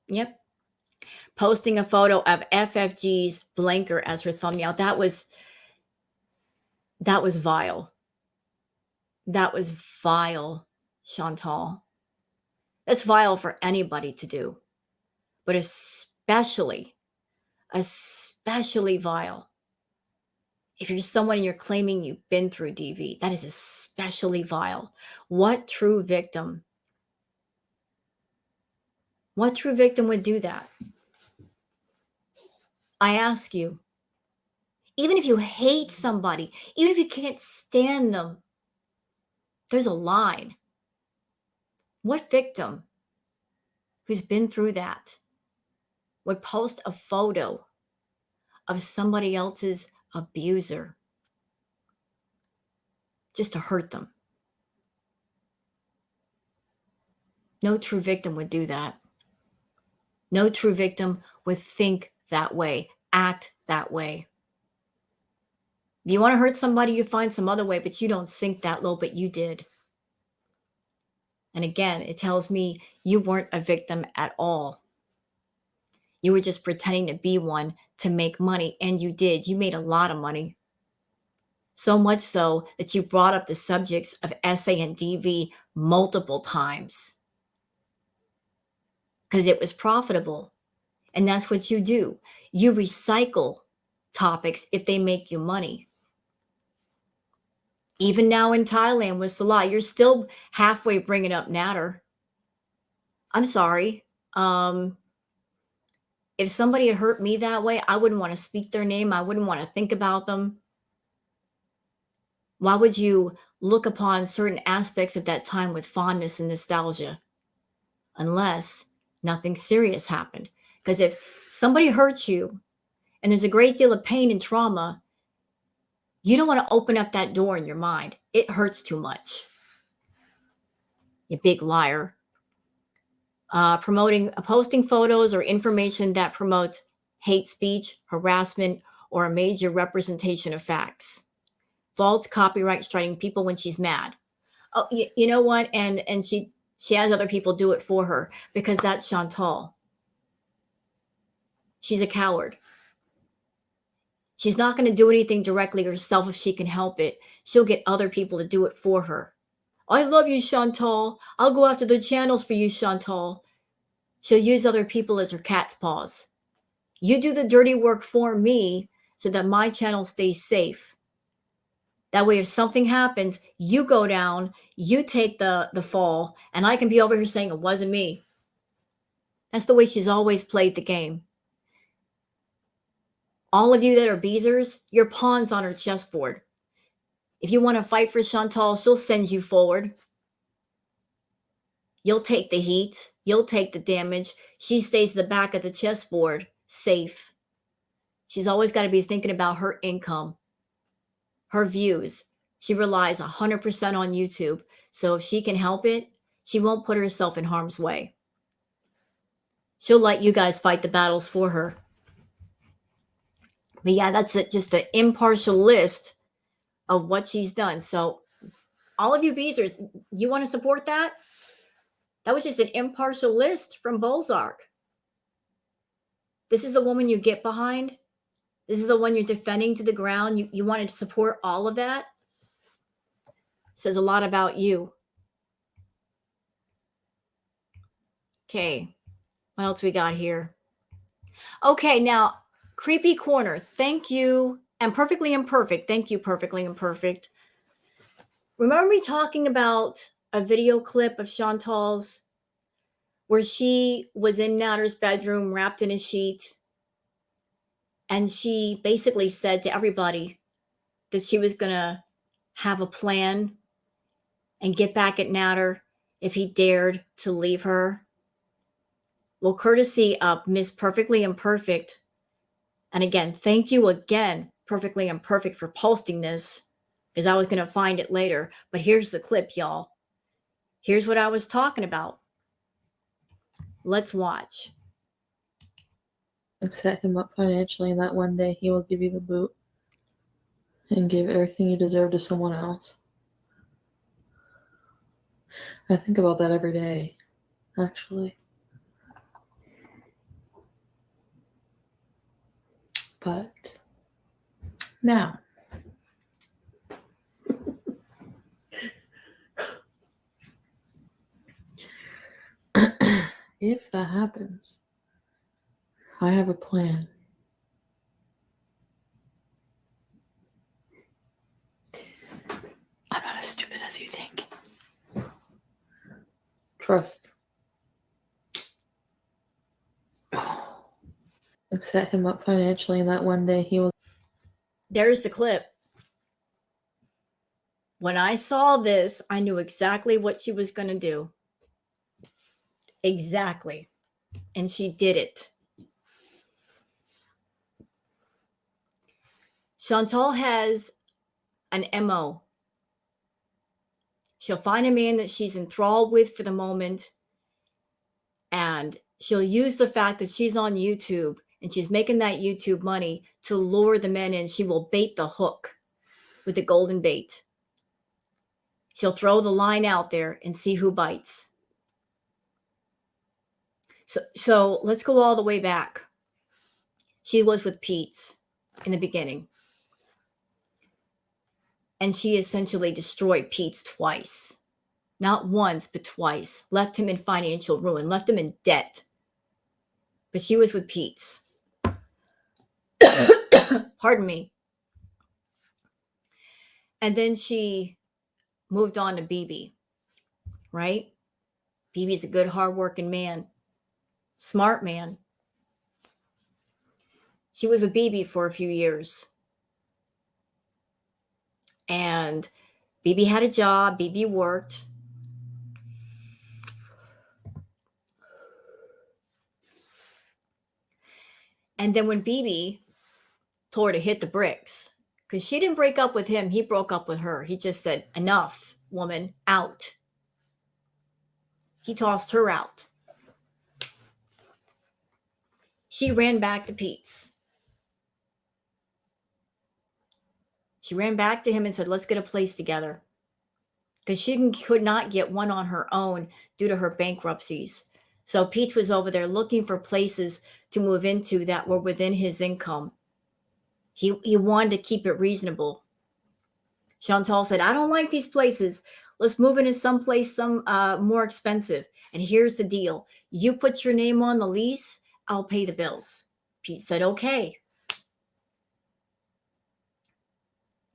Yep. Posting a photo of FFG's blanker as her thumbnail. That was vile. That was vile, Chantal. That's vile for anybody to do, but especially vile if you're someone and you're claiming you've been through DV. That is especially vile. What true victim would do that? I ask you, even if you hate somebody, even if you can't stand them, there's a line. What victim who's been through that would post a photo of somebody else's abuser just to hurt them. No true victim would do that. No true victim would think that way, act that way. If you want to hurt somebody, you find some other way, but you don't sink that low, but you did. And again, it tells me you weren't a victim at all. You were just pretending to be one to make money, and you did. You made a lot of money. So much so that you brought up the subjects of SA and DV multiple times because it was profitable. And that's what you do. You recycle topics if they make you money. Even now in Thailand with Salah, you're still halfway bringing up Natter. I'm sorry. If somebody had hurt me that way, I wouldn't want to speak their name. I wouldn't want to think about them. Why would you look upon certain aspects of that time with fondness and nostalgia? Unless nothing serious happened. Because if somebody hurts you and there's a great deal of pain and trauma, you don't want to open up that door in your mind. It hurts too much. You big liar. Posting photos or information that promotes hate speech, harassment, or a major representation of facts. False copyright striking people when she's mad. Oh, you know what? And she has other people do it for her because that's Chantal. She's a coward. She's not going to do anything directly herself if she can help it. She'll get other people to do it for her. I love you, Chantal. I'll go after the channels for you, Chantal. She'll use other people as her cat's paws. You do the dirty work for me so that my channel stays safe. That way, if something happens, you go down, you take the fall, and I can be over here saying it wasn't me. That's the way she's always played the game. All of you that are beezers, you're pawns on her chessboard. If you want to fight for Chantal, she'll send you forward. You'll take the heat. You'll take the damage. She stays at the back of the chessboard, safe. She's always got to be thinking about her income, her views. She relies 100% on YouTube. So if she can help it, she won't put herself in harm's way. She'll let you guys fight the battles for her. But yeah, that's just an impartial list of what she's done. So all of you beezers, you want to support that? That was just an impartial list from Bolzark. This is the woman you get behind. This is the one you're defending to the ground. You wanted to support all of that. Says a lot about you. Okay, what else we got here? Okay, now, Creepy Corner. Thank you. And Perfectly Imperfect. Thank you, Perfectly Imperfect. Remember me talking about a video clip of Chantal's where she was in Natter's bedroom wrapped in a sheet, and she basically said to everybody that she was going to have a plan and get back at Natter if he dared to leave her? Well, courtesy of Miss Perfectly Imperfect, and again, thank you again, Perfectly Imperfect, for posting this, because I was going to find it later. But here's the clip, y'all. Here's what I was talking about. Let's watch. And set him up financially, and that one day he will give you the boot and give everything you deserve to someone else. I think about that every day, actually. But now, if that happens, I have a plan. I'm not as stupid as you think. Trust. And set him up financially, and that one day he will. There's the clip. When I saw this, I knew exactly what she was going to do. Exactly. And she did it. Chantal has an MO. She'll find a man that she's enthralled with for the moment, and she'll use the fact that she's on YouTube and she's making that YouTube money to lure the men in. She will bait the hook with the golden bait. She'll throw the line out there and see who bites. So let's go all the way back. She was with Pete in the beginning. And she essentially destroyed Pete twice. Not once, but twice. Left him in financial ruin, left him in debt. But she was with Pete. Pardon me. And then she moved on to BB, right? BB's a good, hardworking man, smart man. She was with BB for a few years. And BB had a job, BB worked. And then when BB told her to hit the bricks, because she didn't break up with him, he broke up with her. He just said, enough, woman, out. He tossed her out. She ran back to Pete's. She ran back to him and said, let's get a place together. Because she could not get one on her own due to her bankruptcies. So Pete was over there looking for places to move into that were within his income. He wanted to keep it reasonable. Chantal said, I don't like these places. Let's move into someplace more expensive. And here's the deal. You put your name on the lease, I'll pay the bills. Pete said, okay.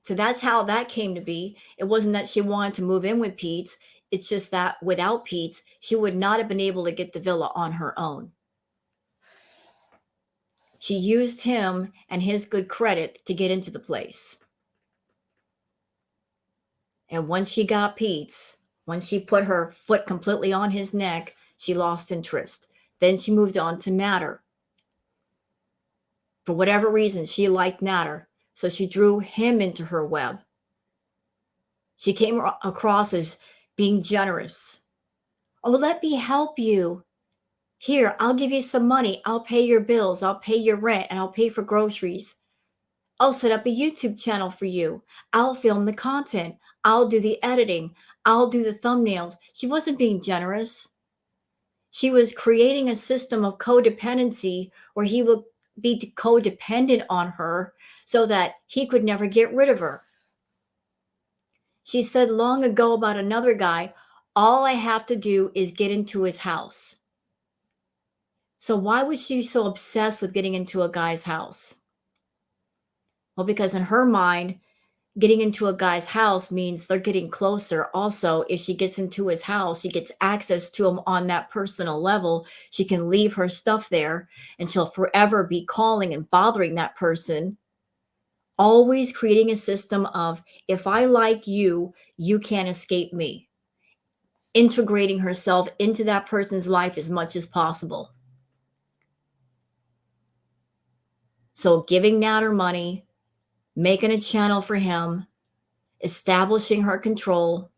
So that's how that came to be. It wasn't that she wanted to move in with Pete. It's just that without Pete, she would not have been able to get the villa on her own. She used him and his good credit to get into the place. And once she got Pete's, once she put her foot completely on his neck, she lost interest. Then she moved on to Natter. For whatever reason, she liked Natter, so she drew him into her web. She came across as being generous. Oh, let me help you. Here, I'll give you some money. I'll pay your bills. I'll pay your rent, and I'll pay for groceries. I'll set up a YouTube channel for you. I'll film the content. I'll do the editing. I'll do the thumbnails. She wasn't being generous. She was creating a system of codependency where he would be codependent on her so that he could never get rid of her. She said long ago about another guy, all I have to do is get into his house. So why was she so obsessed with getting into a guy's house? Well, because in her mind, getting into a guy's house means they're getting closer. Also, if she gets into his house, she gets access to him on that personal level. She can leave her stuff there and she'll forever be calling and bothering that person. Always creating a system of, if I like you, you can't escape me. Integrating herself into that person's life as much as possible. So giving Natter money, making a channel for him, establishing her control.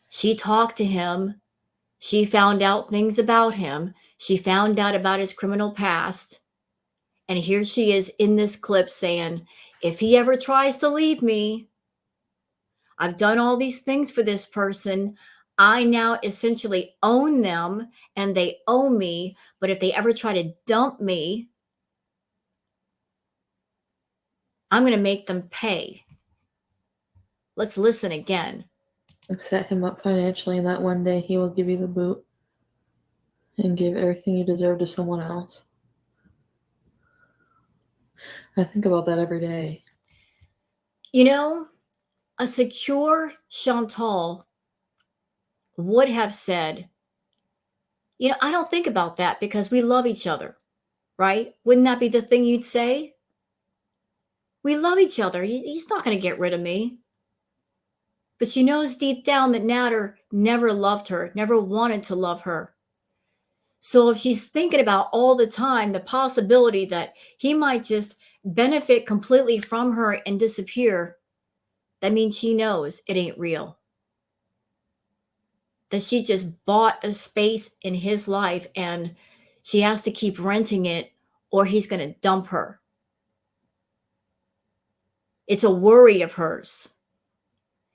She talked to him. She found out things about him. She found out about his criminal past. And here she is in this clip saying, if he ever tries to leave me, I've done all these things for this person. I now essentially own them and they owe me. But if they ever try to dump me, I'm going to make them pay. Let's listen again. Set him up financially, and that one day he will give you the boot and give everything you deserve to someone else. I think about that every day. You know, a secure Chantal would have said, you know, I don't think about that because we love each other, right? Wouldn't that be the thing you'd say? We love each other. He's not going to get rid of me. But she knows deep down that Natter never loved her, never wanted to love her. So if she's thinking about all the time the possibility that he might just benefit completely from her and disappear, that means she knows it ain't real. That she just bought a space in his life and she has to keep renting it or he's going to dump her. It's a worry of hers.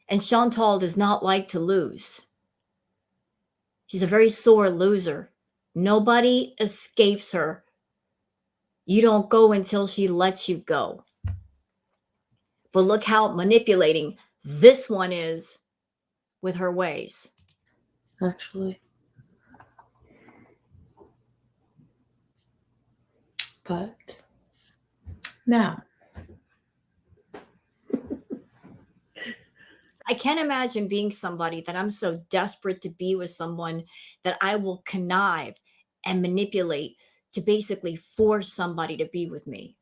And Chantal does not like to lose. She's a very sore loser. Nobody escapes her. You don't go until she lets you go. But look how manipulating this one is with her ways. Actually. But now, I can't imagine being somebody that I'm so desperate to be with someone that I will connive and manipulate to basically force somebody to be with me.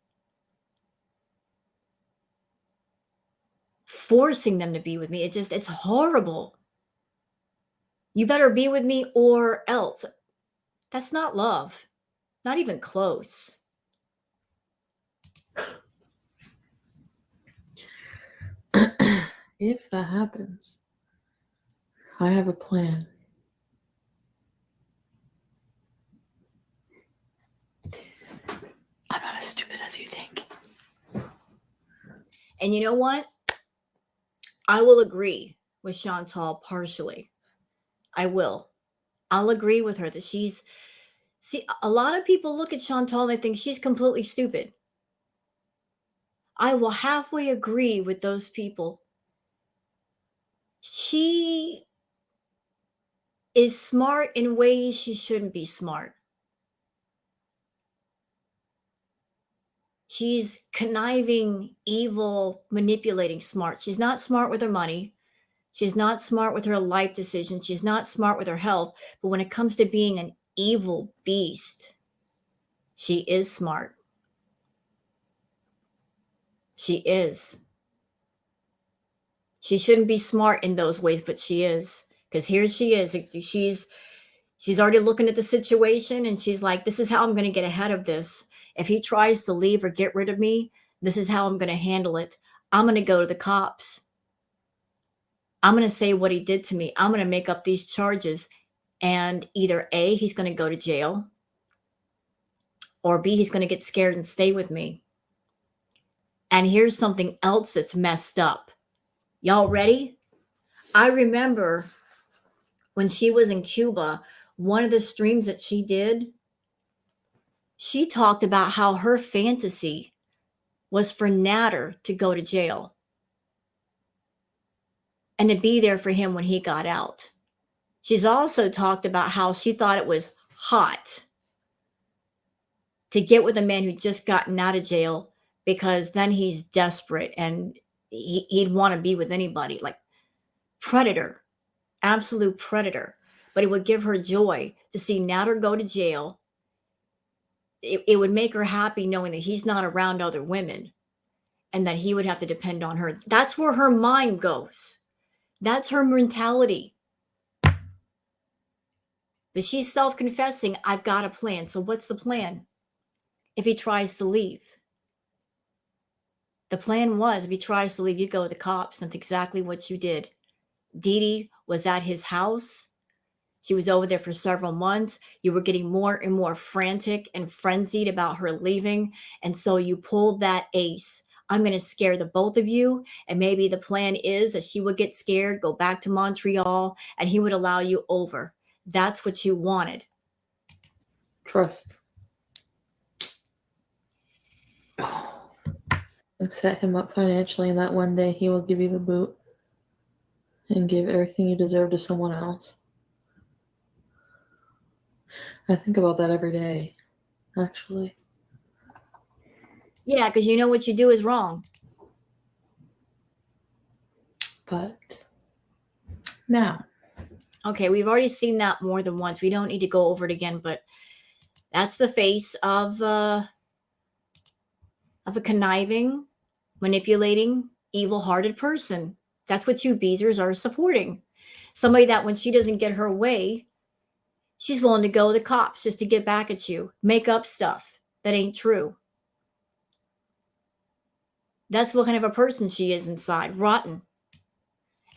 Forcing them to be with me. It's horrible. You better be with me or else. That's not love. Not even close. if that happens, I have a plan. I'm not as stupid as you think. And you know what? I will agree with Chantal partially. I will. I'll agree with her that she's. See, a lot of people look at Chantal and they think she's completely stupid. I will halfway agree with those people. She is smart in ways she shouldn't be smart. She's conniving, evil, manipulating smart. She's not smart with her money. She's not smart with her life decisions. She's not smart with her health. But when it comes to being an evil beast, she is smart. She is. She shouldn't be smart in those ways, but she is. Because here she is. She's already looking at the situation and she's like, this is how I'm going to get ahead of this. If he tries to leave or get rid of me, this is how I'm going to handle it. I'm going to go to the cops. I'm going to say what he did to me. I'm going to make up these charges. And either A, he's going to go to jail, or B, he's going to get scared and stay with me. And here's something else that's messed up. Y'all ready? I remember when she was in Cuba, one of the streams that she did, she talked about how her fantasy was for Natter to go to jail and to be there for him when he got out. She's also talked about how she thought it was hot to get with a man who just gotten out of jail because then he's desperate and he'd want to be with anybody. Like predator, absolute predator. But it would give her joy to see Natter go to jail. It would make her happy knowing that he's not around other women and that he would have to depend on her. That's where her mind goes. That's her mentality. But she's self-confessing, I've got a plan. So what's the plan? If he tries to leave. The plan was, if he tries to leave, you go to the cops. That's exactly what you did. Dee Dee was at his house. She was over there for several months. You were getting more and more frantic and frenzied about her leaving. And so you pulled that ace. I'm going to scare the both of you. And maybe the plan is that she would get scared, go back to Montreal, and he would allow you over. That's what you wanted. Trust. And set him up financially, and that one day he will give you the boot and give everything you deserve to someone else. I think about that every day, actually. Yeah, because you know what you do is wrong. But now, okay, we've already seen that more than once. We don't need to go over it again, but that's the face of a conniving, manipulating, evil-hearted person. That's what you Beezers are supporting. Somebody that when she doesn't get her way, she's willing to go to the cops just to get back at you, make up stuff that ain't true. That's what kind of a person she is inside, rotten.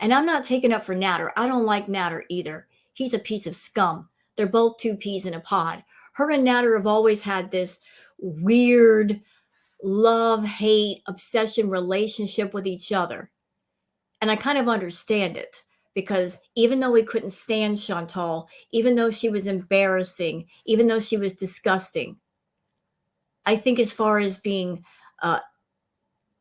And I'm not taking up for Natter. I don't like Natter either. He's a piece of scum. They're both two peas in a pod. Her and Natter have always had this weird love, hate, obsession relationship with each other. And I kind of understand it because even though we couldn't stand Chantal, even though she was embarrassing, even though she was disgusting, I think as far as being uh,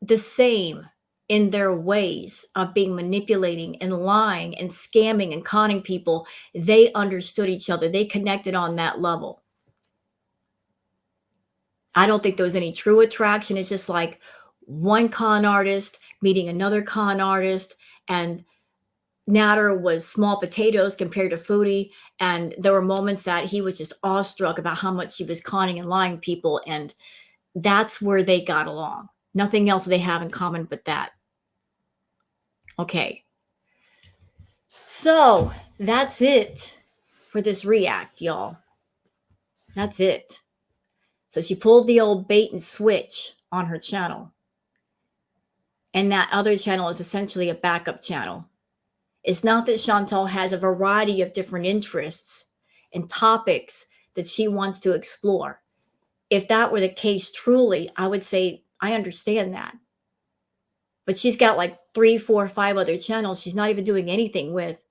the same in their ways of being manipulating and lying and scamming and conning people, they understood each other. They connected on that level. I don't think there was any true attraction. It's just like one con artist meeting another con artist, and Natter was small potatoes compared to Foodie. And there were moments that he was just awestruck about how much she was conning and lying people. And that's where they got along. Nothing else they have in common but that. Okay. So that's it for this react, y'all. That's it. So she pulled the old bait and switch on her channel. And that other channel is essentially a backup channel. It's not that Chantal has a variety of different interests and topics that she wants to explore. If that were the case, truly, I would say I understand that. But she's got like 3, 4, 5 other channels she's not even doing anything with.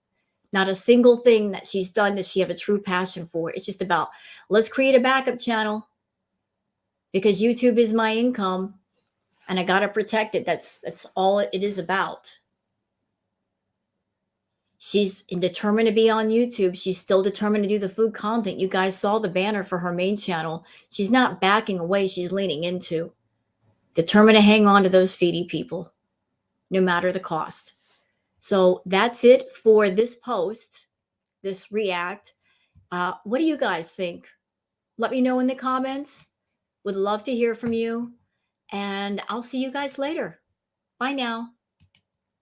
Not a single thing that she's done does she have a true passion for. It's just about, let's create a backup channel because YouTube is my income and I got to protect it. That's all it is about. She's determined to be on YouTube. She's still determined to do the food content. You guys saw the banner for her main channel. She's not backing away. She's leaning into. Determined to hang on to those feedy people, no matter the cost. So that's it for this post, this react. What do you guys think? Let me know in the comments. Would love to hear from you. And I'll see you guys later. Bye now.